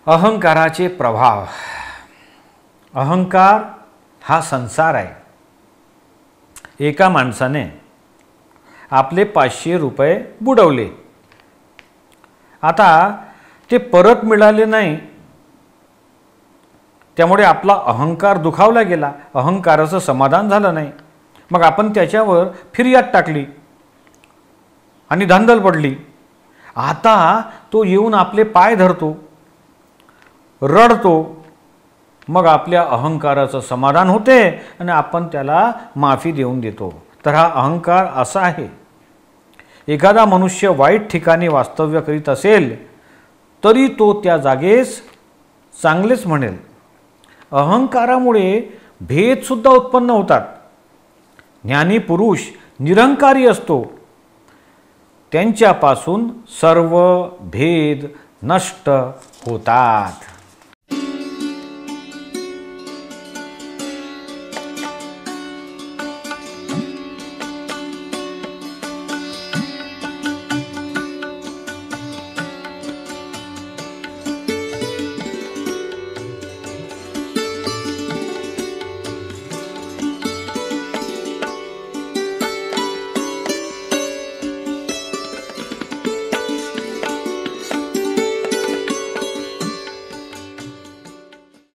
अहंकाराचे प्रभाव. अहंकार हा संसार आहे. एका माणसाने आपले 500 रुपये बुडवले. आता ते परत मिळाले नाही, त्यामुळे आपला अहंकार दुखावला गेला. अहंकाराचं समाधान झालं नाही. मग आपण त्याच्यावर फिर्याद टाकली आणि धांदल पडली. आता तो येऊन आपले पाय धरतो, रडतो. मग आपल्या अहंकाराचं समाधान होते आणि आपण त्याला माफी देऊन देतो. तर हा अहंकार असा आहे. एखादा मनुष्य वाईट ठिकाणी वास्तव्य करीत असेल तरी तो त्या जागेस चांगलेच म्हणेल. अहंकारामुळे भेदसुद्धा उत्पन्न होतात. ज्ञानी पुरुष निरंकारी असतो, त्यांच्यापासून सर्व भेद नष्ट होतात.